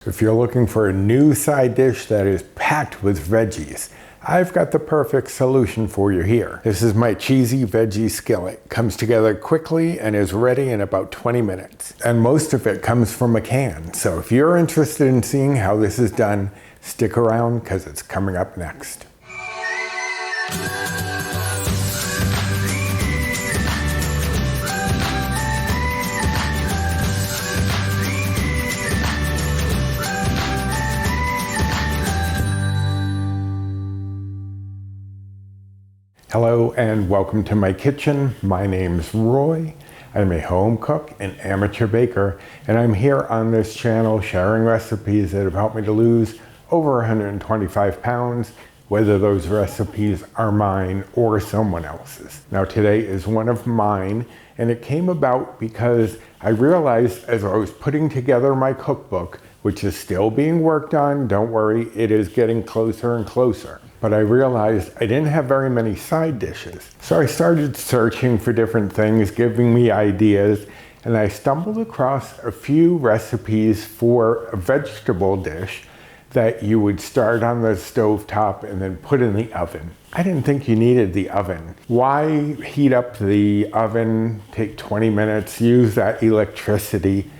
If you're looking for a new side dish that is packed with veggies, I've got the perfect solution for you here. This is my cheesy veggie skillet. Comes together quickly and is ready in about 20 minutes. And most of it comes from a can. So if you're interested in seeing how this is done, stick around because it's coming up next. Hello and welcome to my kitchen. My name's Roy. I'm a home cook and amateur baker, and I'm here on this channel sharing recipes that have helped me to lose over 125 pounds, whether those recipes are mine or someone else's. Now today is one of mine, and it came about because I realized as I was putting together my cookbook, which is still being worked on, don't worry, it is getting closer and closer. But I realized I didn't have very many side dishes. So I started searching for different things, giving me ideas, and I stumbled across a few recipes for a vegetable dish that you would start on the stovetop and then put in the oven. I didn't think you needed the oven. Why heat up the oven, take 20 minutes, use that electricity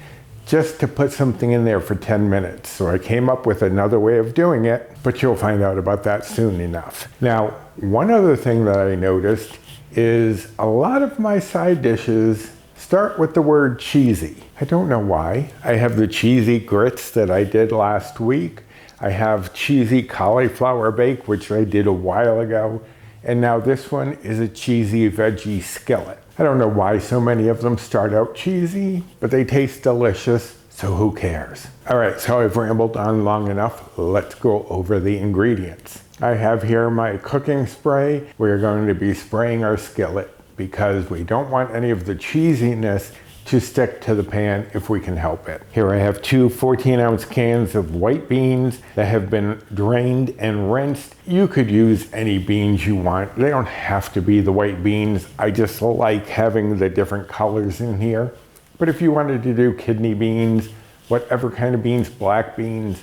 just to put something in there for 10 minutes. So I came up with another way of doing it, but you'll find out about that soon enough. Now, one other thing that I noticed is a lot of my side dishes start with the word cheesy. I don't know why. I have the cheesy grits that I did last week. I have cheesy cauliflower bake, which I did a while ago. And now this one is a cheesy veggie skillet. I don't know why so many of them start out cheesy, but they taste delicious, so who cares? All right, so I've rambled on long enough. Let's go over the ingredients. I have here my cooking spray. We're going to be spraying our skillet because we don't want any of the cheesiness to stick to the pan if we can help it. Here I have two 14-ounce cans of white beans that have been drained and rinsed. You could use any beans you want. They don't have to be the white beans. I just like having the different colors in here. But if you wanted to do kidney beans, whatever kind of beans, black beans,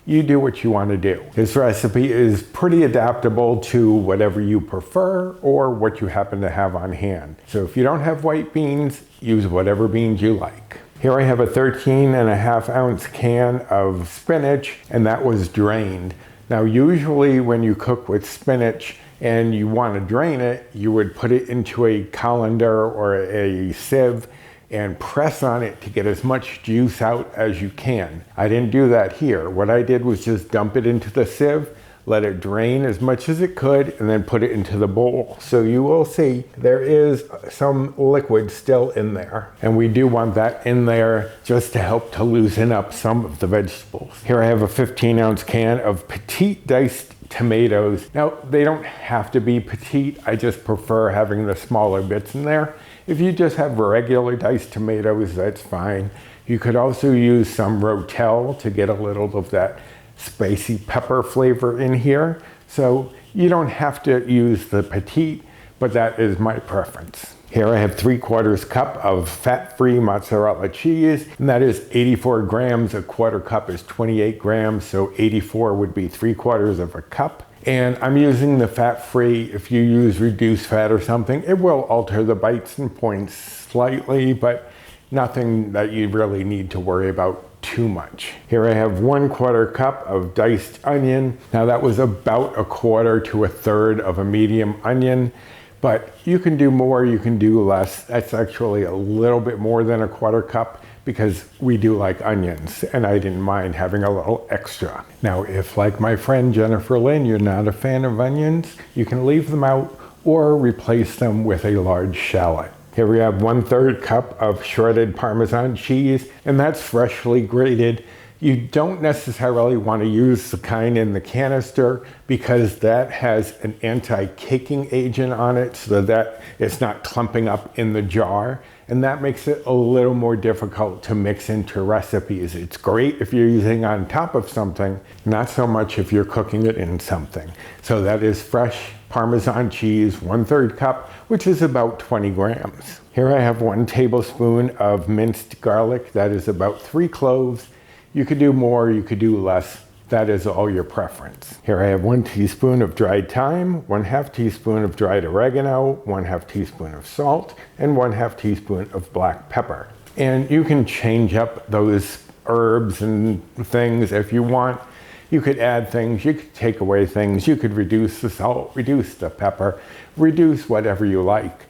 you do what you want to do. This recipe is pretty adaptable to whatever you prefer or what you happen to have on hand. So if you don't have white beans, use whatever beans you like. Here I have a 13.5-ounce can of spinach, and that was drained. Now usually when you cook with spinach and you want to drain it, you would put it into a colander or a sieve and press on it to get as much juice out as you can. I didn't do that here. What I did was just dump it into the sieve, let it drain as much as it could, and then put it into the bowl. So you will see there is some liquid still in there. And we do want that in there just to help to loosen up some of the vegetables. Here I have a 15-ounce can of petite diced tomatoes. Now, they don't have to be petite. I just prefer having the smaller bits in there. If you just have regular diced tomatoes, that's fine. You could also use some Rotel to get a little of that spicy pepper flavor in here. So you don't have to use the petite, but that is my preference. Here I have 3/4 cup of fat-free mozzarella cheese, and that is 84 grams. A quarter cup is 28 grams, so 84 would be 3/4 of a cup. And I'm using the fat-free. If you use reduced fat or something, it will alter the bites and points slightly, but nothing that you really need to worry about too much. Here I have 1/4 cup of diced onion. Now that was about 1/4 to 1/3 of a medium onion, but you can do more, you can do less. That's actually a little bit more than 1/4 cup because we do like onions, and I didn't mind having a little extra. Now, if like my friend Jennifer Lynn, you're not a fan of onions, you can leave them out or replace them with a large shallot. Here we have 1/3 cup of shredded Parmesan cheese, and that's freshly grated. You don't necessarily want to use the kind in the canister because that has an anti-caking agent on it so that it's not clumping up in the jar. And that makes it a little more difficult to mix into recipes. It's great if you're using on top of something, not so much if you're cooking it in something. So that is fresh Parmesan cheese, 1/3 cup, which is about 20 grams. Here I have 1 tablespoon of minced garlic. That is about 3 cloves. You could do more, you could do less. That is all your preference. Here I have 1 teaspoon of dried thyme, 1/2 teaspoon of dried oregano, 1/2 teaspoon of salt, and 1/2 teaspoon of black pepper. And you can change up those herbs and things if you want. You could add things, you could take away things, you could reduce the salt, reduce the pepper, reduce whatever you like.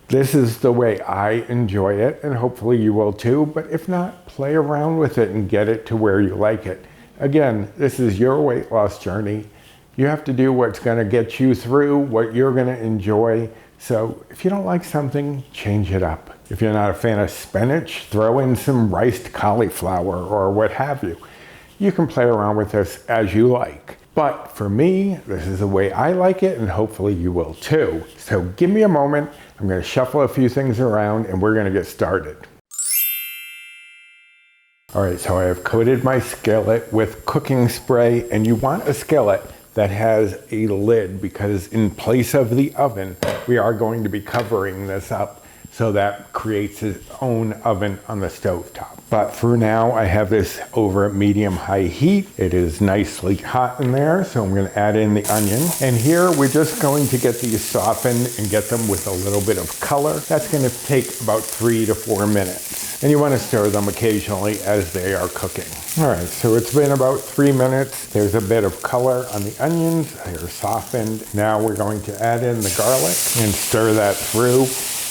This is the way I enjoy it, and hopefully you will too, but if not, play around with it and get it to where you like it. Again, this is your weight loss journey. You have to do what's gonna get you through, what you're gonna enjoy. So if you don't like something, change it up. If you're not a fan of spinach, throw in some riced cauliflower or what have you. You can play around with this as you like. But for me, this is the way I like it, and hopefully you will too. So give me a moment. I'm gonna shuffle a few things around and we're gonna get started. All right, so I have coated my skillet with cooking spray, and you want a skillet that has a lid because in place of the oven, we are going to be covering this up, so that creates its own oven on the stovetop. But for now, I have this over at medium-high heat. It is nicely hot in there, so I'm gonna add in the onion. And here, we're just going to get these softened and get them with a little bit of color. That's gonna take about 3 to 4 minutes. And you wanna stir them occasionally as they are cooking. All right, so it's been about 3 minutes. There's a bit of color on the onions. They're softened. Now we're going to add in the garlic and stir that through.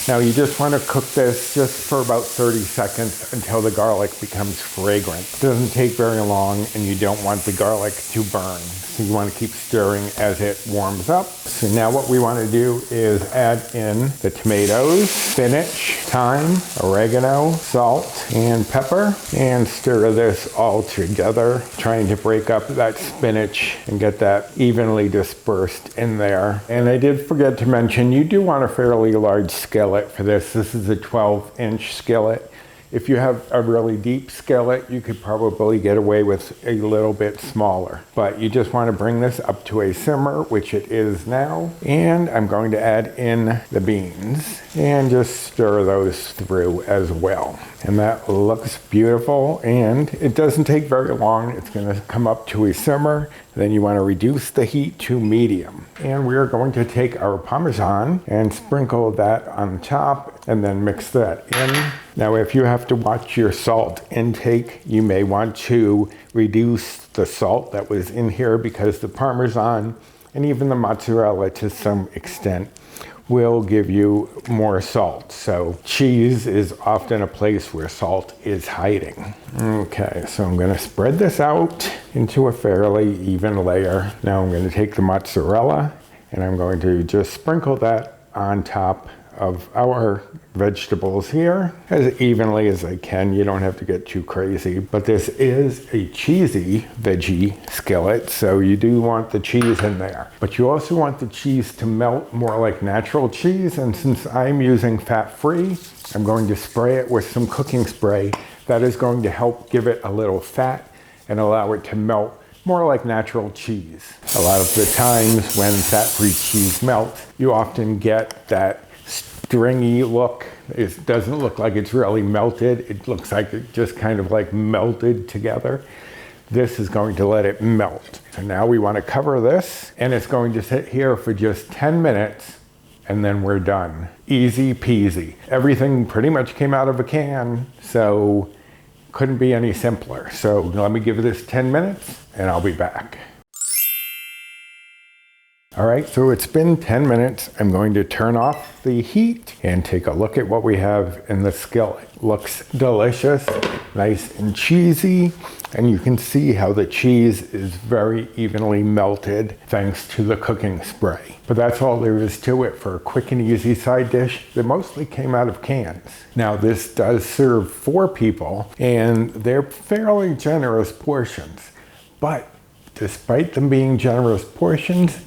Now you just want to cook this just for about 30 seconds until the garlic becomes fragrant. It doesn't take very long, and you don't want the garlic to burn. So you want to keep stirring as it warms up. So now what we want to do is add in the tomatoes, spinach, thyme, oregano, salt, and pepper, and stir this all together, trying to break up that spinach and get that evenly dispersed in there. And I did forget to mention, you do want a fairly large skillet for this. This is a 12-inch skillet. If you have a really deep skillet, you could probably get away with a little bit smaller. But you just want to bring this up to a simmer, which it is now. And I'm going to add in the beans and just stir those through as well. And that looks beautiful, and it doesn't take very long. It's going to come up to a simmer. Then you want to reduce the heat to medium. And we are going to take our Parmesan and sprinkle that on top and then mix that in. Now, if you have to watch your salt intake, you may want to reduce the salt that was in here, because the Parmesan and even the mozzarella to some extent will give you more salt. So cheese is often a place where salt is hiding. Okay, so I'm gonna spread this out into a fairly even layer. Now I'm gonna take the mozzarella and I'm going to just sprinkle that on top of our vegetables here as evenly as I can. You don't have to get too crazy, but this is a cheesy veggie skillet, so you do want the cheese in there. But you also want the cheese to melt more like natural cheese, and since I'm using fat-free, I'm going to spray it with some cooking spray that is going to help give it a little fat and allow it to melt more like natural cheese. A lot of the times when fat-free cheese melts, you often get that stringy look. It doesn't look like it's really melted. It looks like it just kind of like melted together. This is going to let it melt. So now we want to cover this, and it's going to sit here for just 10 minutes, and then we're done. Easy peasy. Everything pretty much came out of a can, so couldn't be any simpler. So let me give this 10 minutes, and I'll be back. All right, so it's been 10 minutes. I'm going to turn off the heat and take a look at what we have in the skillet. Looks delicious, nice and cheesy, and you can see how the cheese is very evenly melted thanks to the cooking spray. But that's all there is to it for a quick and easy side dish that mostly came out of cans. Now this does serve 4 people, and they're fairly generous portions. But despite them being generous portions,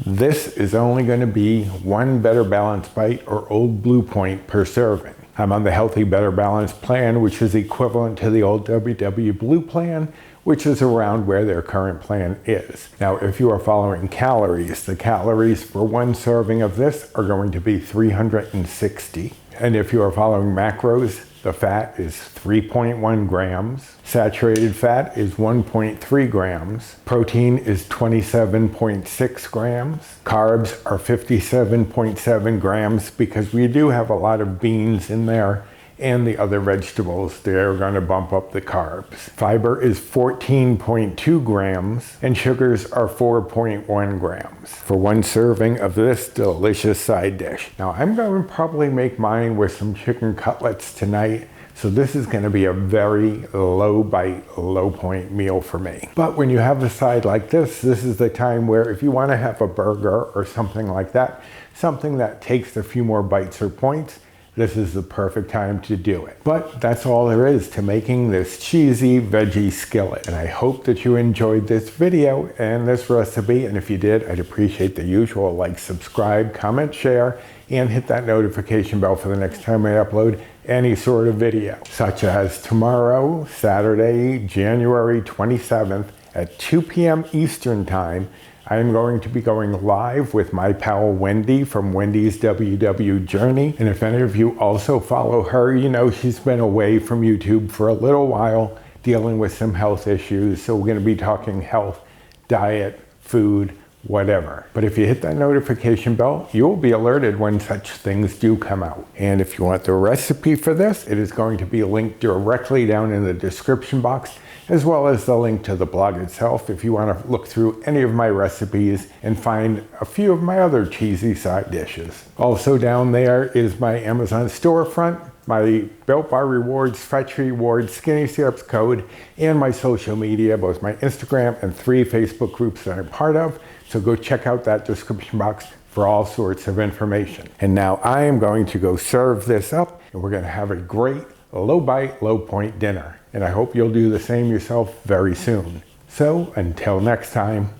this is only going to be 1 Better Balance Bite or Old Blue Point per serving. I'm on the Healthy Better Balance plan, which is equivalent to the old WW Blue plan, which is around where their current plan is. Now, if you are following calories, the calories for 1 serving of this are going to be 360. And if you are following macros, The fat is 3.1 grams. Saturated fat is 1.3 grams. Protein is 27.6 grams. Carbs are 57.7 grams because we do have a lot of beans in there and the other vegetables. They're going to bump up the carbs. Fiber is 14.2 grams and sugars are 4.1 grams for one serving of this delicious side dish. Now I'm going to probably make mine with some chicken cutlets tonight. So this is going to be a very low bite, low point meal for me. But when you have a side like this is the time where if you want to have a burger or something like that, something that takes a few more bites or points, this is the perfect time to do it. But that's all there is to making this cheesy veggie skillet. And I hope that you enjoyed this video and this recipe. And if you did, I'd appreciate the usual like, subscribe, comment, share, and hit that notification bell for the next time I upload any sort of video, such as tomorrow, Saturday, January 27th at 2 p.m. Eastern Time. I am going to be going live with my pal Wendy from Wendy's WW Journey. And if any of you also follow her, you know she's been away from YouTube for a little while dealing with some health issues. So we're going to be talking health, diet, food, whatever. But if you hit that notification bell, you'll be alerted when such things do come out. And if you want the recipe for this, it is going to be linked directly down in the description box, as well as the link to the blog itself if you want to look through any of my recipes and find a few of my other cheesy side dishes. Also down there is my Amazon storefront, my Built Bar Rewards, Fetch Rewards, Skinny Syrups code, and my social media, both my Instagram and 3 Facebook groups that I'm part of. So go check out that description box for all sorts of information. And now I am going to go serve this up, and we're going to have a great low bite, low point dinner. And I hope you'll do the same yourself very soon. So until next time,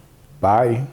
bye.